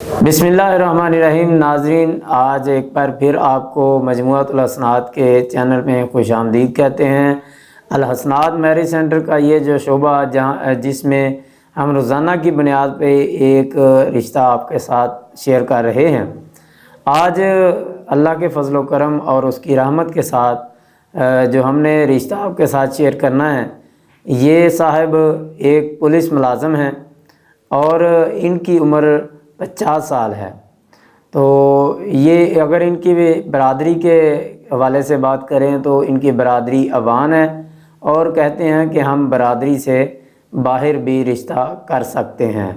بسم اللہ الرحمن الرحیم۔ ناظرین، آج ایک بار پھر آپ کو مجموعۃ الحسنات کے چینل میں خوش آمدید کہتے ہیں۔ الحسنات میرج سینٹر کا یہ جو شعبہ جس میں ہم روزانہ کی بنیاد پہ ایک رشتہ آپ کے ساتھ شیئر کر رہے ہیں، آج اللہ کے فضل و کرم اور اس کی رحمت کے ساتھ جو ہم نے رشتہ آپ کے ساتھ شیئر کرنا ہے، یہ صاحب ایک پولیس ملازم ہیں اور ان کی عمر 50 سال ہے۔ تو یہ اگر ان کی برادری کے حوالے سے بات کریں تو ان کی برادری افغان ہے اور کہتے ہیں کہ ہم برادری سے باہر بھی رشتہ کر سکتے ہیں۔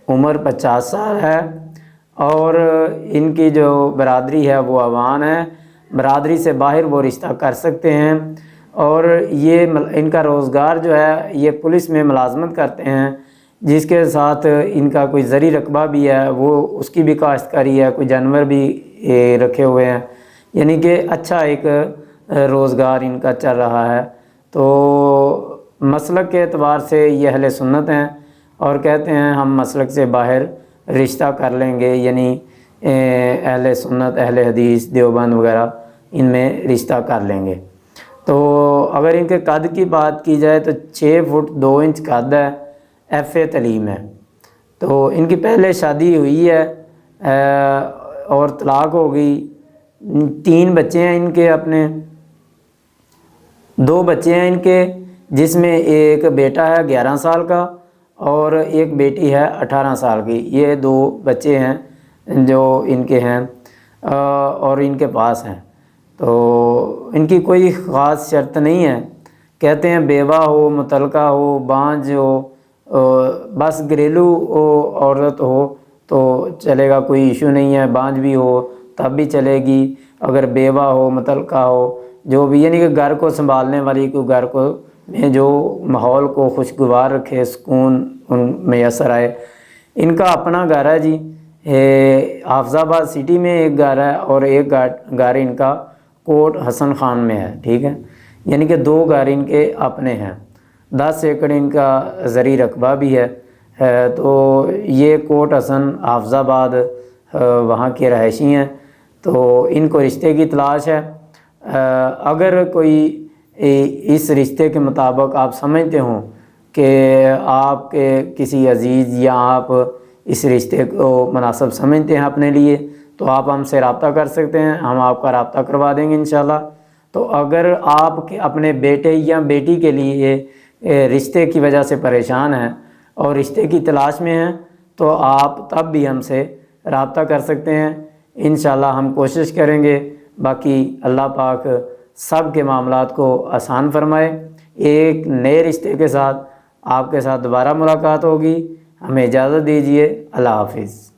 عمر 50 سال ہے اور ان کی جو برادری ہے وہ افغان ہے، برادری سے باہر وہ رشتہ کر سکتے ہیں۔ اور یہ ان کا روزگار جو ہے یہ پولیس میں ملازمت کرتے ہیں، جس کے ساتھ ان کا کوئی زرعی رقبہ بھی ہے، وہ اس کی بھی کاشتکاری ہے، کوئی جانور بھی رکھے ہوئے ہیں، یعنی کہ اچھا ایک روزگار ان کا چل رہا ہے۔ تو مسلک کے اعتبار سے یہ اہل سنت ہیں اور کہتے ہیں ہم مسلک سے باہر رشتہ کر لیں گے، یعنی اہل سنت، اہل حدیث، دیوبند وغیرہ ان میں رشتہ کر لیں گے۔ تو اگر ان کے قد کی بات کی جائے تو 6 فٹ 2 انچ قد ہے، FA تعلیم ہے۔ تو ان کی پہلے شادی ہوئی ہے اور طلاق ہو گئی۔ 3 بچے ہیں ان کے، اپنے 2 بچے ہیں ان کے، جس میں ایک بیٹا ہے 11 سال کا اور ایک بیٹی ہے 18 سال کی۔ یہ 2 بچے ہیں جو ان کے ہیں اور ان کے پاس ہیں۔ تو ان کی کوئی خاص شرط نہیں ہے، کہتے ہیں بیوہ ہو، مطلقہ ہو، بانجھ ہو، بس گھریلو عورت ہو تو چلے گا، کوئی ایشو نہیں ہے۔ بانجھ بھی ہو تب بھی چلے گی، اگر بیوہ ہو، مطلقہ ہو، جو بھی، یعنی کہ گھر کو سنبھالنے والی، کو گھر کو میں جو ماحول کو خوشگوار رکھے، سکون میسر آئے۔ ان کا اپنا گھر ہے جی، حافظ آباد سٹی میں ایک گھر ہے اور ایک گھر ان کا کوٹ حسن خان میں ہے، ٹھیک ہے، یعنی کہ 2 گھر ان کے اپنے ہیں۔ 10 ایکڑ ان کا زرعی رقبہ بھی ہے۔ تو یہ کوٹ حسن حافظ آباد وہاں کے رہائشی ہیں۔ تو ان کو رشتے کی تلاش ہے۔ اگر کوئی اس رشتے کے مطابق آپ سمجھتے ہوں کہ آپ کے کسی عزیز یا آپ اس رشتے کو مناسب سمجھتے ہیں اپنے لیے، تو آپ ہم سے رابطہ کر سکتے ہیں، ہم آپ کا رابطہ کروا دیں گے انشاءاللہ۔ تو اگر آپ اپنے بیٹے یا بیٹی کے لیے رشتے کی وجہ سے پریشان ہیں اور رشتے کی تلاش میں ہیں، تو آپ تب بھی ہم سے رابطہ کر سکتے ہیں، انشاءاللہ ہم کوشش کریں گے۔ باقی اللہ پاک سب کے معاملات کو آسان فرمائے۔ ایک نئے رشتے کے ساتھ آپ کے ساتھ دوبارہ ملاقات ہوگی۔ ہمیں اجازت دیجیے، اللہ حافظ۔